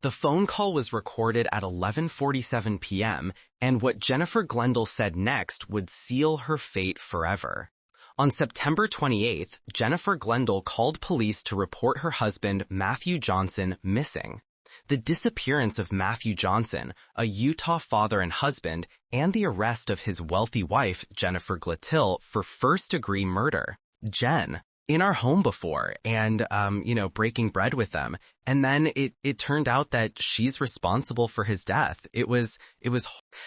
The phone call was recorded at 11:47 p.m., and what Jennifer Gladhill said next would seal her fate forever. On September 28th, Jennifer Gladhill called police to report her husband, Matthew Johnson, missing. The disappearance of Matthew Johnson, a Utah father and husband, and the arrest of his wealthy wife, Jennifer Gladhill, for first-degree murder. Jen, in our home before and, breaking bread with them. And then it turned out that she's responsible for his death. It was.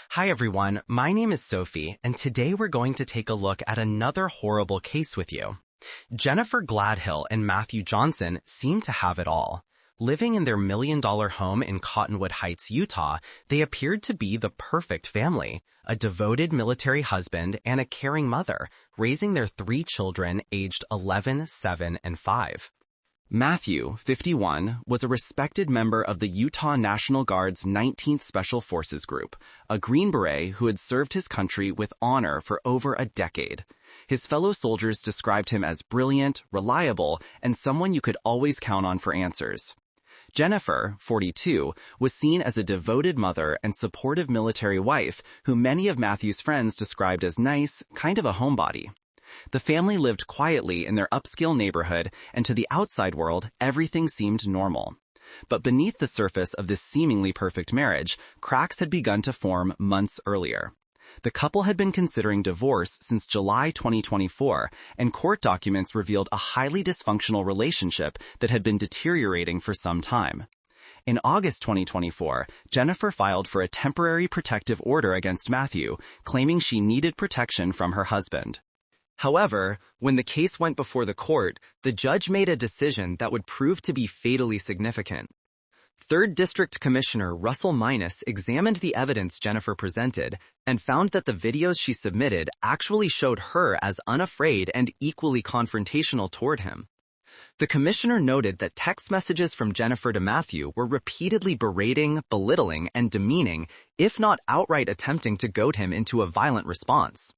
Hi, everyone. My name is Sophie, and today we're going to take a look at another horrible case with you. Jennifer Gladhill and Matthew Johnson seem to have it all. Living in their million-dollar home in Cottonwood Heights, Utah, they appeared to be the perfect family, a devoted military husband and a caring mother, raising their 3 children aged 11, 7, and 5. Matthew, 51, was a respected member of the Utah National Guard's 19th Special Forces Group, a Green Beret who had served his country with honor for over a decade. His fellow soldiers described him as brilliant, reliable, and someone you could always count on for answers. Jennifer, 42, was seen as a devoted mother and supportive military wife who many of Matthew's friends described as nice, kind of a homebody. The family lived quietly in their upscale neighborhood, and to the outside world, everything seemed normal. But beneath the surface of this seemingly perfect marriage, cracks had begun to form months earlier. The couple had been considering divorce since July 2024, and court documents revealed a highly dysfunctional relationship that had been deteriorating for some time. In August 2024, Jennifer filed for a temporary protective order against Matthew, claiming she needed protection from her husband. However, when the case went before the court, the judge made a decision that would prove to be fatally significant. 3rd District Commissioner Russell Minus examined the evidence Jennifer presented and found that the videos she submitted actually showed her as unafraid and equally confrontational toward him. The commissioner noted that text messages from Jennifer to Matthew were repeatedly berating, belittling, and demeaning, if not outright attempting to goad him into a violent response.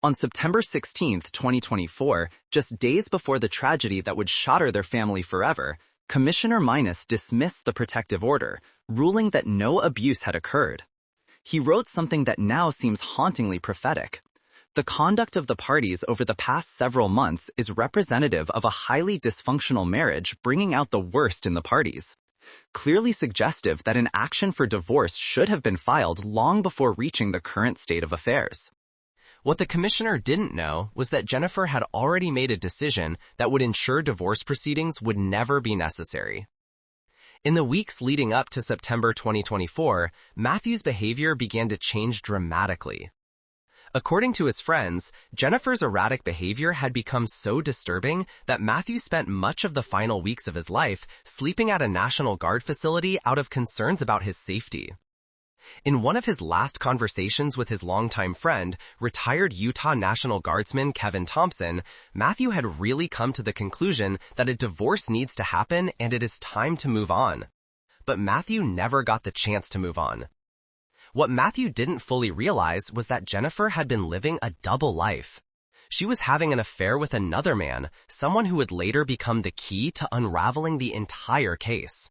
On September 16, 2024, just days before the tragedy that would shatter their family forever, Commissioner Minus dismissed the protective order, ruling that no abuse had occurred. He wrote something that now seems hauntingly prophetic. The conduct of the parties over the past several months is representative of a highly dysfunctional marriage bringing out the worst in the parties. Clearly suggestive that an action for divorce should have been filed long before reaching the current state of affairs. What the commissioner didn't know was that Jennifer had already made a decision that would ensure divorce proceedings would never be necessary. In the weeks leading up to September 2024, Matthew's behavior began to change dramatically. According to his friends, Jennifer's erratic behavior had become so disturbing that Matthew spent much of the final weeks of his life sleeping at a National Guard facility out of concerns about his safety. In one of his last conversations with his longtime friend, retired Utah National Guardsman Kevin Thompson, Matthew had really come to the conclusion that a divorce needs to happen and it is time to move on. But Matthew never got the chance to move on. What Matthew didn't fully realize was that Jennifer had been living a double life. She was having an affair with another man, someone who would later become the key to unraveling the entire case.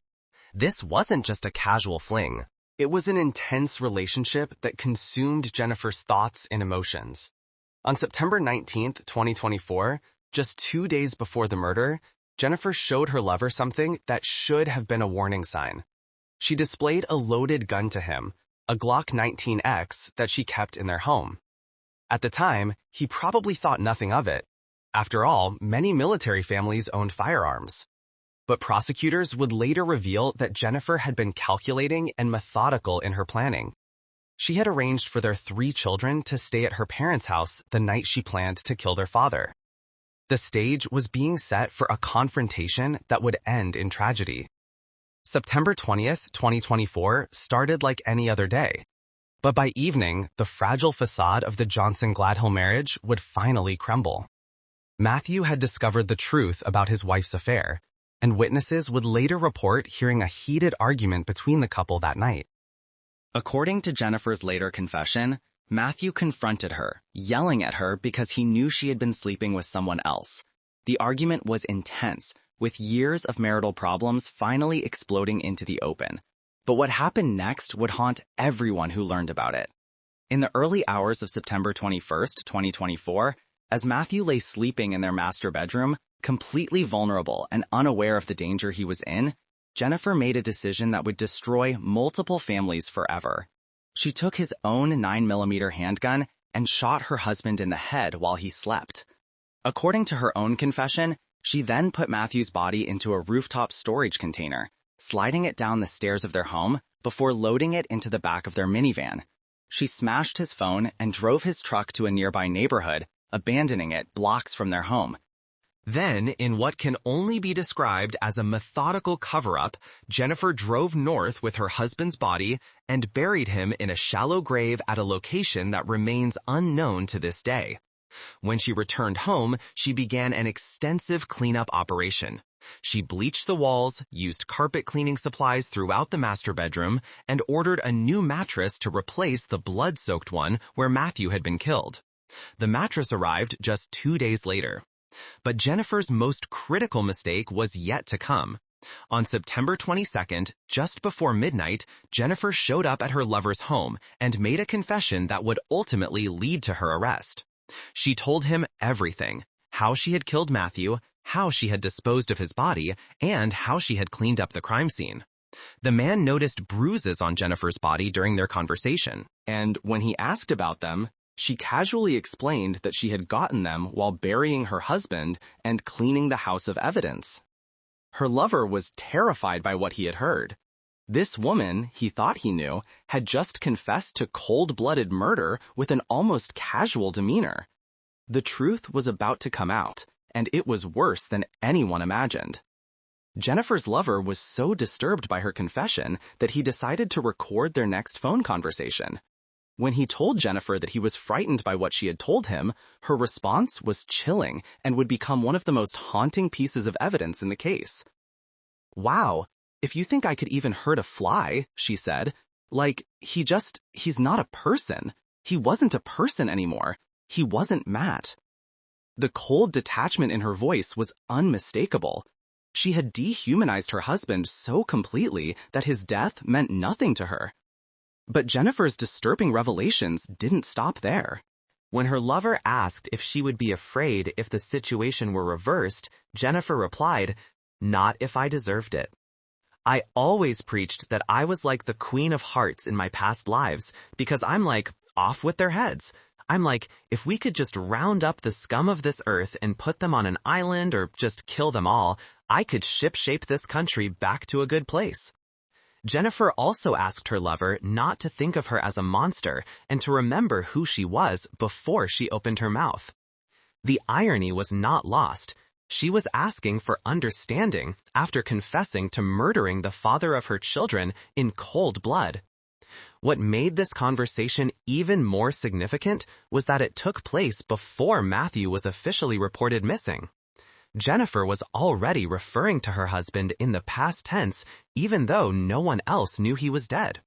This wasn't just a casual fling. It was an intense relationship that consumed Jennifer's thoughts and emotions. On September 19, 2024, just 2 days before the murder, Jennifer showed her lover something that should have been a warning sign. She displayed a loaded gun to him, a Glock 19X that she kept in their home. At the time, he probably thought nothing of it. After all, many military families owned firearms. But prosecutors would later reveal that Jennifer had been calculating and methodical in her planning. She had arranged for their 3 children to stay at her parents' house the night she planned to kill their father. The stage was being set for a confrontation that would end in tragedy. September 20th, 2024 started like any other day. But by evening, the fragile facade of the Johnson-Gladhill marriage would finally crumble. Matthew had discovered the truth about his wife's affair, and witnesses would later report hearing a heated argument between the couple that night. According to Jennifer's later confession, Matthew confronted her, yelling at her because he knew she had been sleeping with someone else. The argument was intense, with years of marital problems finally exploding into the open. But what happened next would haunt everyone who learned about it. In the early hours of September 21st, 2024, as Matthew lay sleeping in their master bedroom, completely vulnerable and unaware of the danger he was in, Jennifer made a decision that would destroy multiple families forever. She took his own 9mm handgun and shot her husband in the head while he slept. According to her own confession, she then put Matthew's body into a rooftop storage container, sliding it down the stairs of their home before loading it into the back of their minivan. She smashed his phone and drove his truck to a nearby neighborhood, abandoning it blocks from their home. Then, in what can only be described as a methodical cover-up, Jennifer drove north with her husband's body and buried him in a shallow grave at a location that remains unknown to this day. When she returned home, she began an extensive cleanup operation. She bleached the walls, used carpet cleaning supplies throughout the master bedroom, and ordered a new mattress to replace the blood-soaked one where Matthew had been killed. The mattress arrived just 2 days later. But Jennifer's most critical mistake was yet to come. On September 22nd, just before midnight, Jennifer showed up at her lover's home and made a confession that would ultimately lead to her arrest. She told him everything: how she had killed Matthew, how she had disposed of his body, and how she had cleaned up the crime scene. The man noticed bruises on Jennifer's body during their conversation, and when he asked about them, she casually explained that she had gotten them while burying her husband and cleaning the house of evidence. Her lover was terrified by what he had heard. This woman, he thought he knew, had just confessed to cold-blooded murder with an almost casual demeanor. The truth was about to come out, and it was worse than anyone imagined. Jennifer's lover was so disturbed by her confession that he decided to record their next phone conversation. When he told Jennifer that he was frightened by what she had told him, her response was chilling and would become one of the most haunting pieces of evidence in the case. "Wow, if you think I could even hurt a fly," she said, "like, he's not a person. He wasn't a person anymore. He wasn't Matt." The cold detachment in her voice was unmistakable. She had dehumanized her husband so completely that his death meant nothing to her. But Jennifer's disturbing revelations didn't stop there. When her lover asked if she would be afraid if the situation were reversed, Jennifer replied, "Not if I deserved it. I always preached that I was like the Queen of Hearts in my past lives because I'm like, off with their heads. I'm like, if we could just round up the scum of this earth and put them on an island or just kill them all, I could ship-shape this country back to a good place." Jennifer also asked her lover not to think of her as a monster and to remember who she was before she opened her mouth. The irony was not lost. She was asking for understanding after confessing to murdering the father of her children in cold blood. What made this conversation even more significant was that it took place before Matthew was officially reported missing. Jennifer was already referring to her husband in the past tense, even though no one else knew he was dead.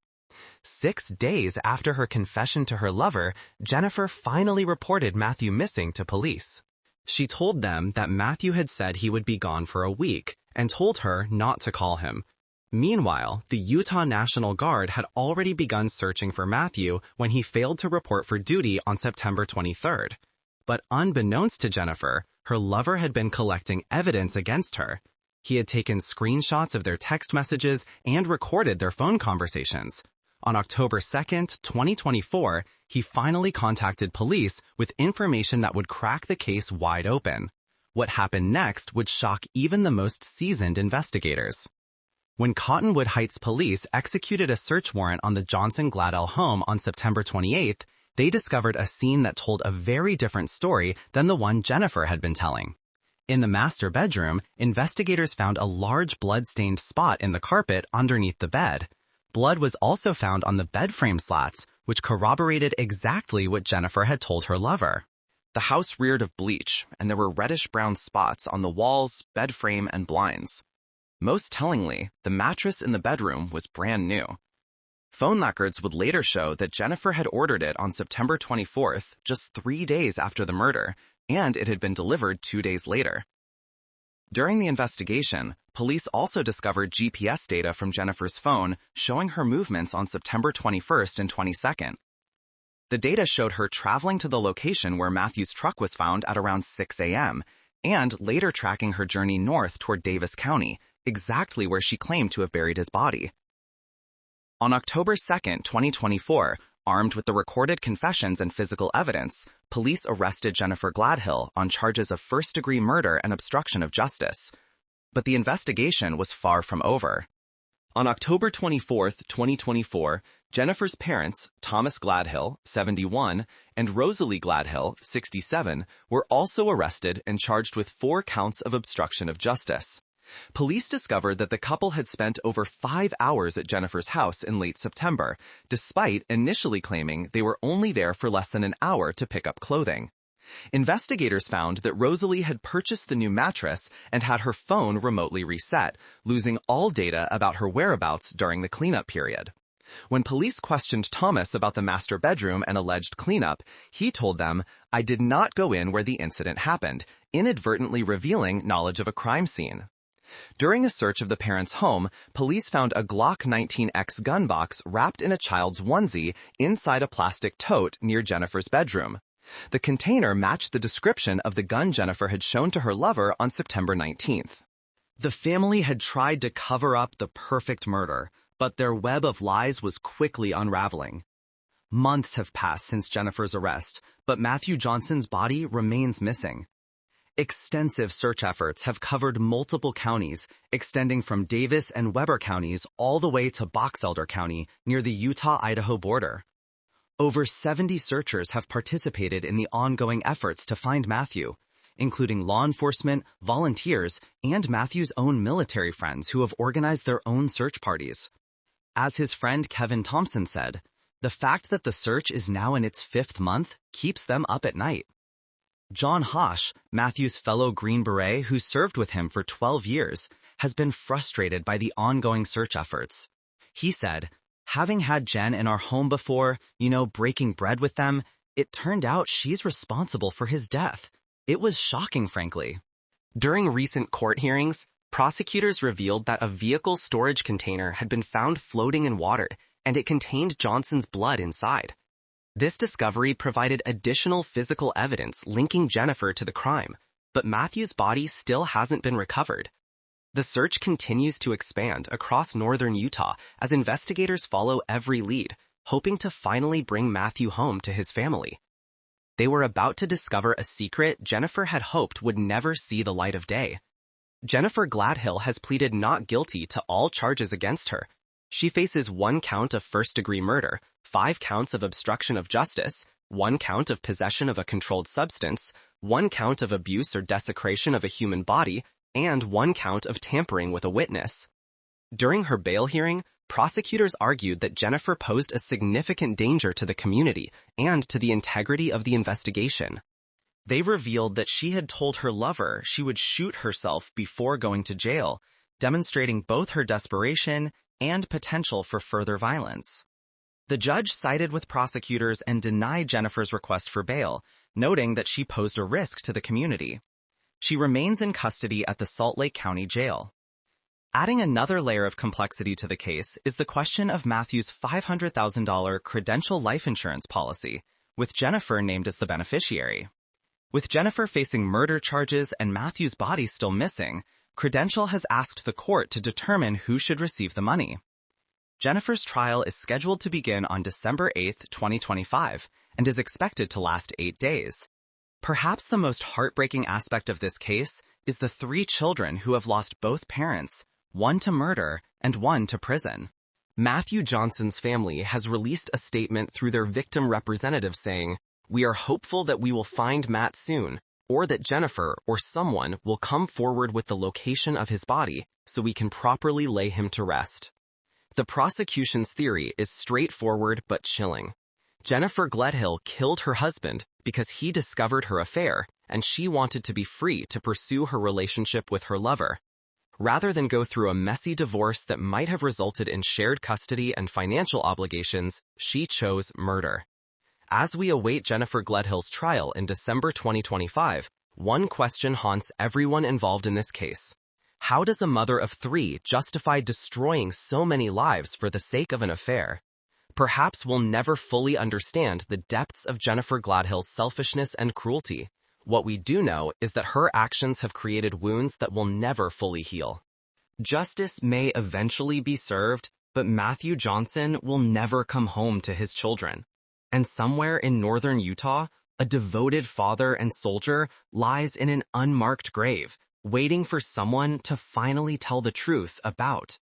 6 days after her confession to her lover, Jennifer finally reported Matthew missing to police. She told them that Matthew had said he would be gone for a week and told her not to call him. Meanwhile, the Utah National Guard had already begun searching for Matthew when he failed to report for duty on September 23rd. But unbeknownst to Jennifer, her lover had been collecting evidence against her. He had taken screenshots of their text messages and recorded their phone conversations. On October 2nd, 2024, he finally contacted police with information that would crack the case wide open. What happened next would shock even the most seasoned investigators. When Cottonwood Heights police executed a search warrant on the Johnson-Gladhill home on September 28th, they discovered a scene that told a very different story than the one Jennifer had been telling. In the master bedroom, investigators found a large blood-stained spot in the carpet underneath the bed. Blood was also found on the bed frame slats, which corroborated exactly what Jennifer had told her lover. The house reeked of bleach, and there were reddish-brown spots on the walls, bed frame, and blinds. Most tellingly, the mattress in the bedroom was brand new. Phone records would later show that Jennifer had ordered it on September 24th, just 3 days after the murder, and it had been delivered 2 days later. During the investigation, police also discovered GPS data from Jennifer's phone showing her movements on September 21st and 22nd. The data showed her traveling to the location where Matthew's truck was found at around 6 a.m., and later tracking her journey north toward Davis County, exactly where she claimed to have buried his body. On October 2, 2024, armed with the recorded confessions and physical evidence, police arrested Jennifer Gladhill on charges of first-degree murder and obstruction of justice. But the investigation was far from over. On October 24, 2024, Jennifer's parents, Thomas Gladhill, 71, and Rosalie Gladhill, 67, were also arrested and charged with 4 counts of obstruction of justice. Police discovered that the couple had spent over 5 hours at Jennifer's house in late September, despite initially claiming they were only there for less than an hour to pick up clothing. Investigators found that Rosalie had purchased the new mattress and had her phone remotely reset, losing all data about her whereabouts during the cleanup period. When police questioned Thomas about the master bedroom and alleged cleanup, he told them, "I did not go in where the incident happened," inadvertently revealing knowledge of a crime scene. During a search of the parents' home, police found a Glock 19X gun box wrapped in a child's onesie inside a plastic tote near Jennifer's bedroom. The container matched the description of the gun Jennifer had shown to her lover on September 19th. The family had tried to cover up the perfect murder, but their web of lies was quickly unraveling. Months have passed since Jennifer's arrest, but Matthew Johnson's body remains missing. Extensive search efforts have covered multiple counties, extending from Davis and Weber counties all the way to Box Elder County near the Utah-Idaho border. Over 70 searchers have participated in the ongoing efforts to find Matthew, including law enforcement, volunteers, and Matthew's own military friends who have organized their own search parties. As his friend Kevin Thompson said, the fact that the search is now in its 5th month keeps them up at night. John Hosh, Matthew's fellow Green Beret who served with him for 12 years, has been frustrated by the ongoing search efforts. He said, "Having had Jen in our home before, breaking bread with them, it turned out she's responsible for his death. It was shocking, frankly." During recent court hearings, prosecutors revealed that a vehicle storage container had been found floating in water, and it contained Johnson's blood inside. This discovery provided additional physical evidence linking Jennifer to the crime, but Matthew's body still hasn't been recovered. The search continues to expand across northern Utah as investigators follow every lead, hoping to finally bring Matthew home to his family. They were about to discover a secret Jennifer had hoped would never see the light of day. Jennifer Gladhill has pleaded not guilty to all charges against her. She faces 1 count of first-degree murder, 5 counts of obstruction of justice, 1 count of possession of a controlled substance, 1 count of abuse or desecration of a human body, and 1 count of tampering with a witness. During her bail hearing, prosecutors argued that Jennifer posed a significant danger to the community and to the integrity of the investigation. They revealed that she had told her lover she would shoot herself before going to jail, demonstrating both her desperation and potential for further violence. The judge sided with prosecutors and denied Jennifer's request for bail, noting that she posed a risk to the community. She remains in custody at the Salt Lake County Jail. Adding another layer of complexity to the case is the question of Matthew's $500,000 Credential life insurance policy, with Jennifer named as the beneficiary. With Jennifer facing murder charges and Matthew's body still missing, Credential has asked the court to determine who should receive the money. Jennifer's trial is scheduled to begin on December 8, 2025, and is expected to last 8 days. Perhaps the most heartbreaking aspect of this case is the 3 children who have lost both parents, 1 to murder and 1 to prison. Matthew Johnson's family has released a statement through their victim representative saying, "We are hopeful that we will find Matt soon, or that Jennifer or someone will come forward with the location of his body so we can properly lay him to rest." The prosecution's theory is straightforward but chilling. Jennifer Gladhill killed her husband because he discovered her affair and she wanted to be free to pursue her relationship with her lover. Rather than go through a messy divorce that might have resulted in shared custody and financial obligations, she chose murder. As we await Jennifer Gladhill's trial in December 2025, one question haunts everyone involved in this case. How does a mother of 3 justify destroying so many lives for the sake of an affair? Perhaps we'll never fully understand the depths of Jennifer Gladhill's selfishness and cruelty. What we do know is that her actions have created wounds that will never fully heal. Justice may eventually be served, but Matthew Johnson will never come home to his children. And somewhere in northern Utah, a devoted father and soldier lies in an unmarked grave, waiting for someone to finally tell the truth about